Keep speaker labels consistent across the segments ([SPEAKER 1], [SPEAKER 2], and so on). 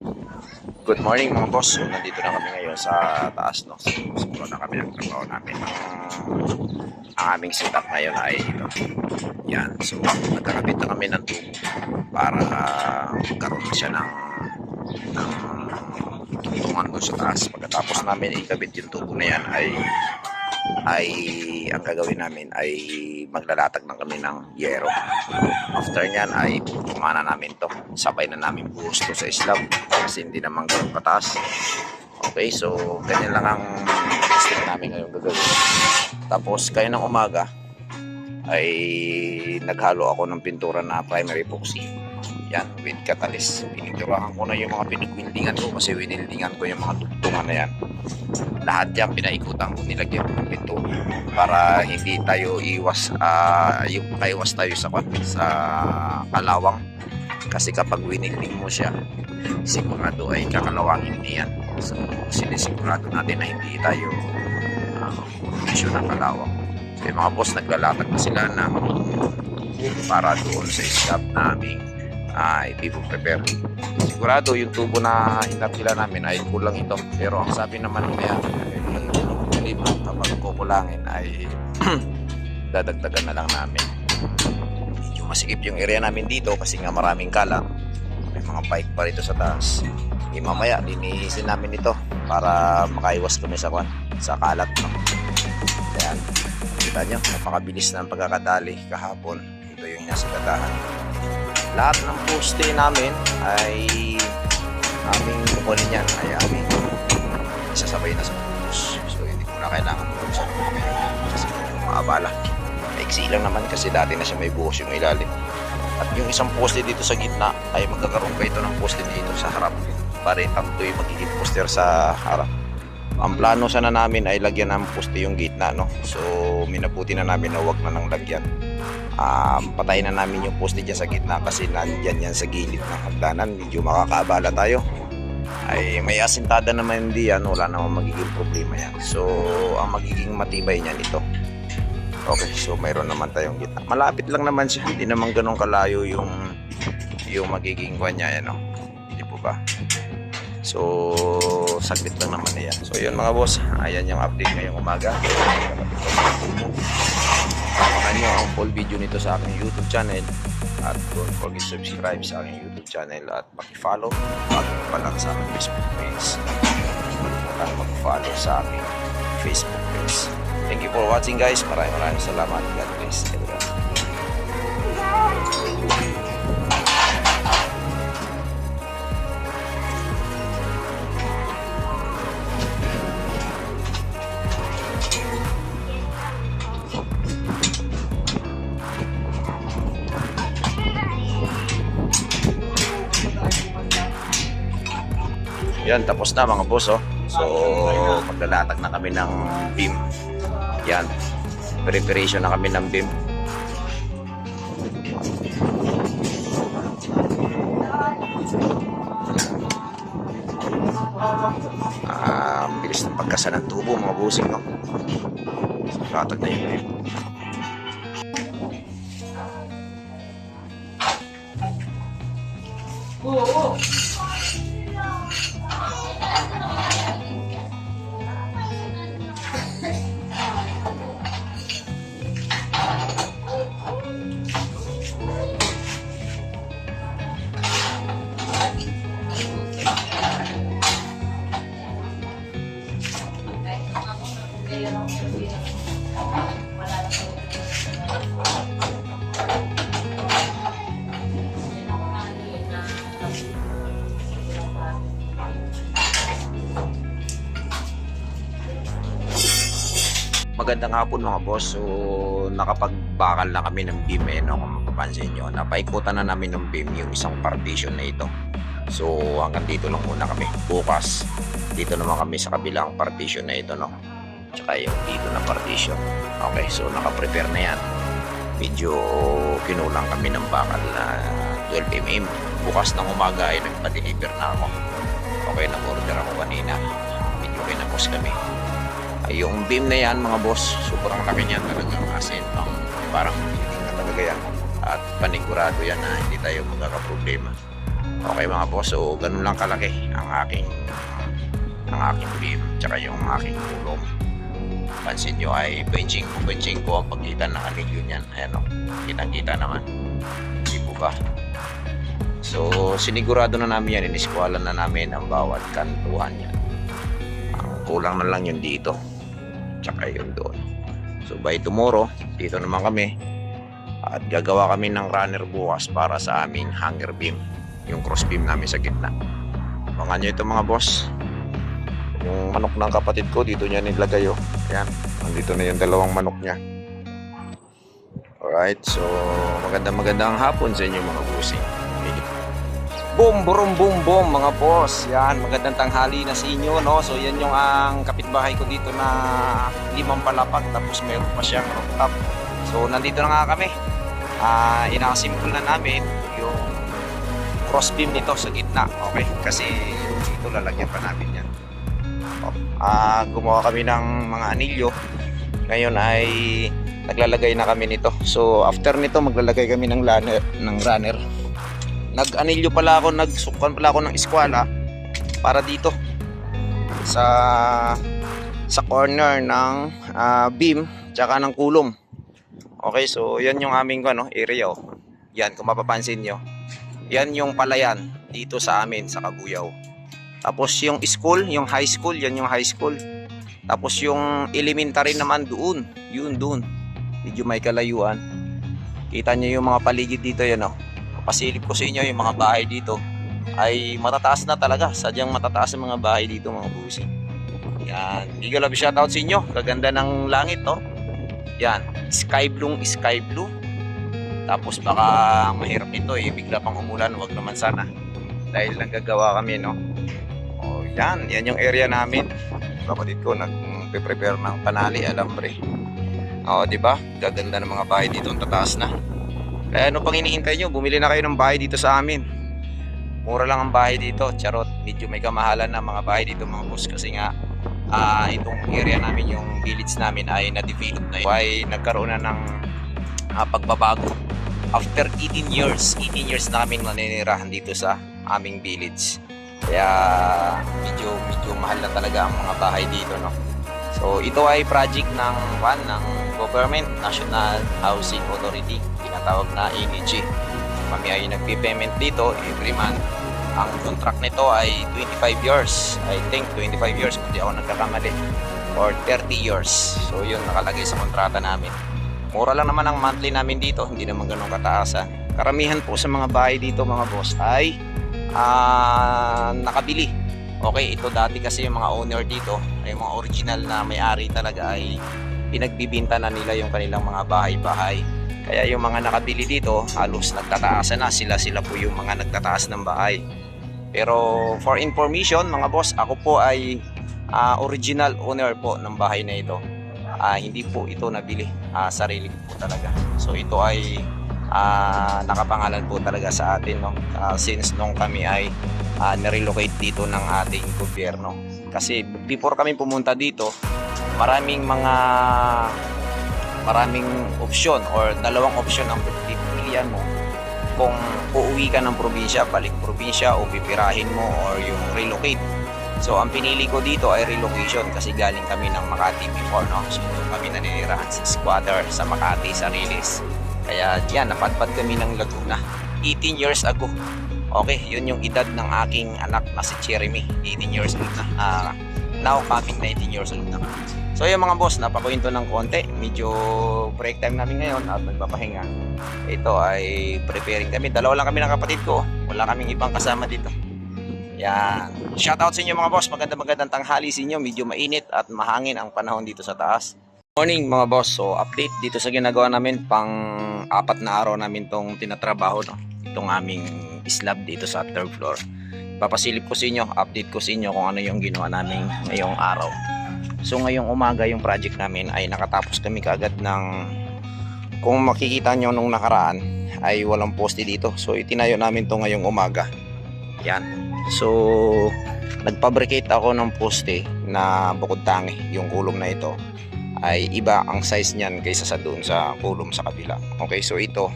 [SPEAKER 1] Good morning mga boss. So, nandito na kami ngayon sa taas, no. So, siguro na kami ng trabaho namin. Ang aming setup ngayon ay ito. Yan. So, nagkakabit na kami ng tubo para magkaroon na siya ng tungan doon sa taas. Pagkatapos namin ikabit yung tubo na yan ay ang gagawin namin ay maglalatag na kami ng yero. After nyan ay putungan na namin to, sabay na namin buhos to sa slab kasi hindi naman ganun kataas. Okay, so ganyan lang ang step namin ngayon gagawin. Tapos kayo ng umaga ay naghalo ako ng pintura na primary epoxy, yan, with catalyst. Pininturahan ko na yung mga pinagwindingan ko kasi winildingan ko yung mga tugtungan na yan. Lahat yan pinaikutan ko, nilagyan ko ng pintura para hindi tayo yung makaiwas tayo sa kalawang, kasi kapag winilding mo siya sigurado ay kakalawangin niyan. So sinisigurado natin na hindi tayo issue ng kalawang. So yung mga boss naglalatag na sila ng para doon sa slab naming ipiprepare. Sigurado yung tubo na hinartila namin ay kulang ito, pero ang sabi naman niya kapag kukulangin ay dadagdagan na lang namin. Medyo masikip yung area namin dito kasi nga maraming kalat, may mga bike pa rito sa taas. Mamaya linisin namin ito para makaiwas kami sa kalat, no? Ayan, kita nyo, napakabilis na ang pagkakadali kahapon. Ito yung nasa gatahan. Lahat ng poste namin ay aming kukunin yan, ay aming isasabay na sa post. So hindi ko na kailangan sa kasi maabala. Maiksi lang naman kasi dati na siya may buhos yung ilalim. At yung isang poste dito sa gitna ay magkakaroon pa ito ng poste dito sa harap para ito yung magiging poster sa harap. Ang plano sana namin ay lagyan ng poste yung gitna, no? So minabuti na namin na wag na nang lagyan. Patayin na namin yung poste dyan sa gitna kasi nandyan yan sa gilid ng hagdanan, medyo makakaabala tayo. Ay may asintada naman diyan, wala namang magiging problema yan. So ang magiging matibay niyan ito. Okay, so mayroon naman tayong gitna, malapit lang naman siya, hindi naman ganun kalayo yung magiging kanya, no? Hindi po ba? So saglit lang naman yan. So yun mga boss, ayan yung update ngayong umaga. Samahan nyo ang full video nito sa aking YouTube channel at don't forget subscribe sa aking YouTube channel at paki-follow bago pa lang sa aking Facebook page at mag-follow sa aking Facebook page. Thank you for watching guys, maraming salamat. God bless everyone. Yan, tapos na mga boss, oh. So maglalatag na kami ng beam. Yan, preparation na kami ng beam. Bilis ng pagkasa ng tubo mga bossing, no? So latag na yung beam.
[SPEAKER 2] Oo.
[SPEAKER 1] Magandang hapon mga boss. So nakapagbakal na kami ng beam, no? Kung mapapansin nyo, napaikutan na namin ng beam yung isang partition na ito. So hanggang dito lang muna kami. Bukas dito naman kami sa kabilang partition na ito, no? Tsaka yung dito na partition. Okay, so nakaprepare na yan. Medyo kinulang kami ng bakal na 12 mm. Bukas ng umaga ay nagpa-deliver na ako. Okay, nag-order ako kanina. Medyo kinapos kami. Yung beam na yan mga boss, sobrang laki niyan talaga kasi parang building na talaga yan at panigurado yan na hindi tayo magkakaproblema. Okay mga boss, so ganun lang kalaki ang aking beam tsaka yung aking kulong. Pansin nyo ay benching ko ang pagitan ng anilyo niyan. Ayan o, kitang-kita naman, hindi po ba? So sinigurado na namin yan, iniskualan na namin ang bawat kantuhan yan. Ang kulang na lang yun dito tsaka yun doon. So by tomorrow, dito naman kami at gagawa kami ng runner bukas para sa aming hanger beam, yung cross beam namin sa gitna. Abangan nyo ito mga boss. Yung manok ng kapatid ko, dito niya nilagay oh. Ayan, nandito na yung dalawang manok niya. Alright, so magandang hapon sa inyo mga bossing. Boom, boom, boom, boom mga boss. Yan, magandang tanghali na sa inyo, no? So yan yung ang kapitbahay ko dito na 5 palapag, tapos mayroon pa siyang rooftop. So nandito na nga kami. Inakasimple na namin yung cross beam nito sa gitna. Okay, kasi dito lalagyan pa namin yan. Gumawa kami ng mga anilyo. Ngayon ay naglalagay na kami nito. So after nito maglalagay kami ng runner. Nag-anilyo pala ako, nagsukan pala ako ng eskwala para dito sa corner ng beam tsaka ng kulong. Okay, so yan yung aming area oh. Yan, kung mapapansin nyo, yan yung palayan dito sa amin sa Kabuyaw. Tapos yung school, yung high school, yan yung high school. Tapos yung elementary naman doon, yun doon. Medyo may kalayuan. Kita nyo yung mga paligid dito, yan oh. Pasilip ko sa inyo, yung mga bahay dito ay matataas na talaga. Sadyang matataas ang mga bahay dito mga busing. Yan, big love shoutout sa inyo. Kaganda ng langit oh. Yan, sky blue. Tapos baka mahirap ito eh, bigla pang umulan, wag naman sana. Dahil nanggagawa kami no. Oh, yan yung area namin. Kapatid ko nagpe-prepare ng panali, alambre. Oh, di ba? Gaganda ng mga bahay dito, ang tataas na. Kaya ano pang hinihintay nyo? Bumili na kayo ng bahay dito sa amin. Mura lang ang bahay dito. Charot, medyo may kamahalan na mga bahay dito mga boss. Kasi nga itong area namin, yung village namin ay na-develop na yun. Ay nagkaroon na ng pagbabago. After 18 years na kami naninirahan dito sa aming village. Kaya medyo mahal na talaga ang mga bahay dito no. So ito ay project ng government, National Housing Authority, tinatawag na NHA. Kami ay nagpi-payment dito every month. Ang contract nito ay 25 years. I think 25 years kung di ako nagkakamali. Or 30 years. So yun nakalagay sa kontrata namin. Mura lang naman ang monthly namin dito, hindi naman ganun kataasan. Karamihan po sa mga bahay dito mga boss ay nakabili. Okay, ito dati kasi yung mga owner dito, ay mga original na may-ari talaga ay pinagbibinta na nila yung kanilang mga bahay-bahay. Kaya yung mga nakabili dito, halos nagtataasan na. Sila po yung mga nagtataas ng bahay. Pero for information mga boss, ako po ay original owner po ng bahay na ito. Hindi po ito nabili, sarili po talaga. So ito ay nakapangalan po talaga sa atin no? Since nung kami ay nirelocate dito ng ating gobyerno. Kasi before kami pumunta dito, maraming opsyon or dalawang opsyon ang pipilian mo kung uuwi ka ng probinsya, balik probinsya o pipirahin mo or yung relocate. So ang pinili ko dito ay relocation kasi galing kami ng Makati before no. So kami naninirahan sa squatter sa Makati sa Riles. Kaya yan, napadpad kami ng Laguna 18 years ago. Okay, yun yung edad ng aking anak na si Jeremy, 18 years old na. Now coming 19 years old na. So yung mga boss, napakwento ng konti. Medyo break time namin ngayon at nagpapahinga. Ito ay preparing kami. Dalawa lang kami ng kapatid ko. Wala kaming ibang kasama dito. Yan. Shoutout sa inyo mga boss. Magandang tanghali sa inyo. Medyo mainit at mahangin ang panahon dito sa taas. Morning mga boss. So update dito sa ginagawa namin. Pang 4 na araw namin tong tinatrabaho. No? Itong aming slab dito sa 3rd floor. Papasilip ko sa inyo. Update ko sa inyo kung ano yung ginawa namin ngayong araw. So ngayong umaga yung project namin ay nakatapos kami kaagad ng, kung makikita nyo nung nakaraan ay walang poste dito. So itinayo namin to ngayong umaga. Yan. So nagfabricate ako ng poste na bukod tangi. Yung kulong na ito ay iba ang size niyan kaysa sa doon sa kulong sa kabila. Okay, so ito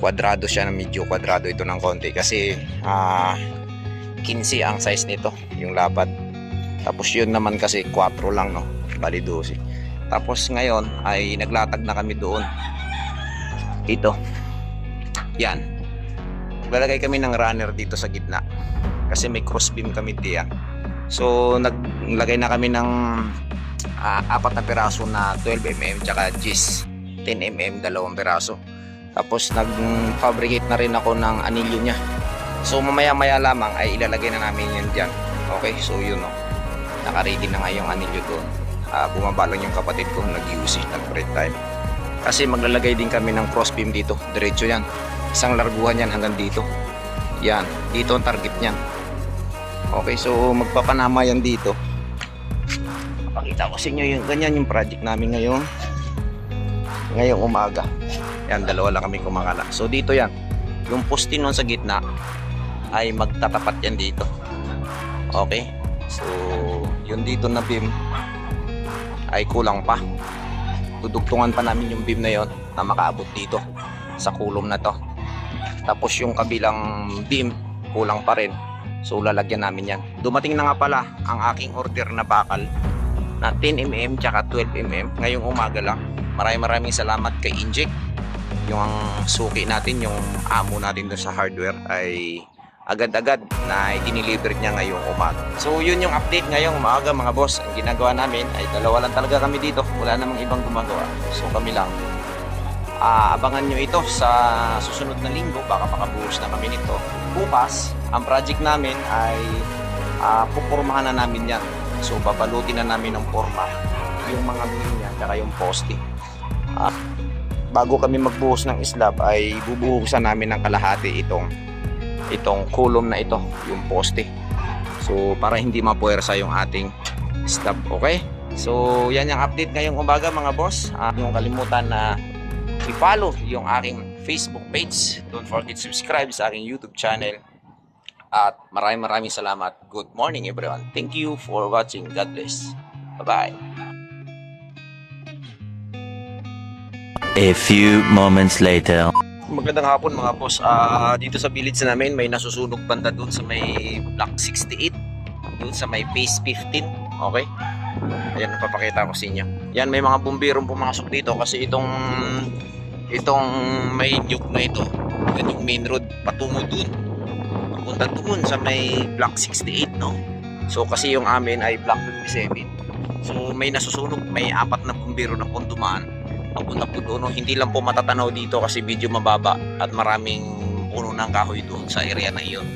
[SPEAKER 1] Kwadrado siya, medyo kwadrado ito ng konti kasi 15 ang size nito, yung lapad. Tapos yun naman kasi 4 lang, no? Bali 12. Tapos ngayon ay naglatag na kami doon. Dito. Yan. Naglalagay kami ng runner dito sa gitna. Kasi may crossbeam kami diyan. So naglagay na kami ng 4 na piraso na 12mm tsaka GIS 10mm, 2 piraso. Tapos nag-fabricate na rin ako ng anilyo niya. So mamaya-maya lamang ay ilalagay na namin yan dyan. Okay, so yun, no. Naka-ready na nga yung anilyo doon. Bumaba lang yung kapatid ko, nag-UC, nag-break time. Kasi maglalagay din kami ng crossbeam dito. Diretso yan. Isang larguhan yan hanggang dito. Yan, dito ang target niyan. Okay, so magpapanama yan dito. Pakita ko sa inyo yung ganyan yung project namin ngayong umaga. Yan, 2 lang kami kumakala. So dito yan, yung poste nun sa gitna ay magtatapat yan dito. Okay, so yung dito na beam ay kulang pa. Dudugtungan pa namin yung beam na yon na makaabot dito sa kulom na to. Tapos yung kabilang beam kulang pa rin, so lalagyan namin yan. Dumating na nga pala ang aking order na bakal na 10mm tsaka 12mm ngayong umaga lang. Maraming salamat kay Inject. Yung suki natin, yung amo natin doon sa hardware ay agad-agad na i-deliver niya ngayong umaga. So yun yung update ngayong umaga, mga boss. Ang ginagawa namin ay 2 lang talaga kami dito. Wala namang ibang gumagawa. So kami lang. Abangan nyo ito sa susunod na linggo. Baka makabuhos na kami nito. Bukas, ang project namin ay pupurmahan na namin yan. So babalutin na namin ng forma yung mga beam niya at yung poste. Bago kami magbuhos ng slab ay bubuhusan namin ng kalahati itong column na ito, yung poste. So para hindi mapuwersa yung ating slab. Okay, so yan yung update ngayong umaga, mga boss. Yung kalimutan na i-follow yung aking Facebook page. Don't forget to subscribe sa aking YouTube channel. At maraming salamat. Good morning, everyone. Thank you for watching. God bless. Bye-bye.
[SPEAKER 2] A few moments later.
[SPEAKER 1] Magandang hapon, mga boss. Dito sa village namin may nasusunog banda doon sa may block 68, doon sa may phase 15. Okay, ayan, napapakita ko sa inyo. Yan, may mga bumbirong pumasok dito kasi itong may nuke na ito, yan yung main road patungo doon, papunta doon sa may block 68, no? So kasi yung amin ay block 27. So may nasusunog, may 4 na bumbiro na pong dumaan papunta po doon. Hindi lang po matatanaw dito kasi medyo mababa at maraming puno ng kahoy doon sa area na iyon.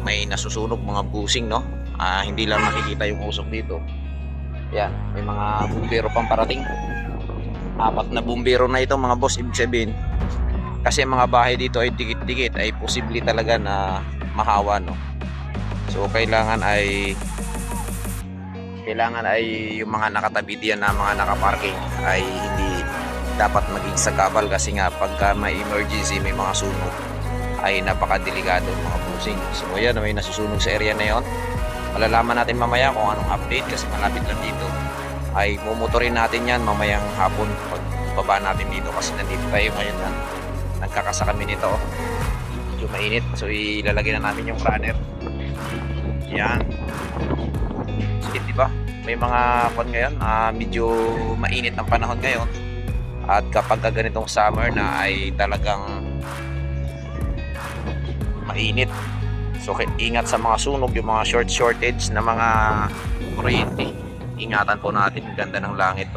[SPEAKER 1] May nasusunog, mga busing, no? Hindi lang makikita yung usok dito. Yan, may mga bumbero pang parating. 4 na bumbero na ito, mga boss. Ibig sabihin, kasi mga bahay dito ay dikit-dikit, ay posible talaga na mahawa, no? So kailangan ay yung mga nakatabi diyan na mga nakaparking ay hindi dapat maging sagabal kasi nga pagka may emergency, may mga sunog ay napakadelikado, mga busing. So yan, may nasusunog sa area na yon. Malalaman natin mamaya kung anong update kasi malapit lang dito. Ay mumotorin natin yan mamayang hapon pagbaba natin dito kasi nandito tayo ngayon na nagkakasa kami nito. Medyo mainit, so ilalagay na namin yung runner. Yan. Sige, diba? May mga ngayon, medyo mainit ang panahon ngayon. At kapag ganitong summer na ay talagang mainit. So ingat sa mga sunog, yung mga shortage na mga kuryente. Ingatan po natin, ganda ng langit.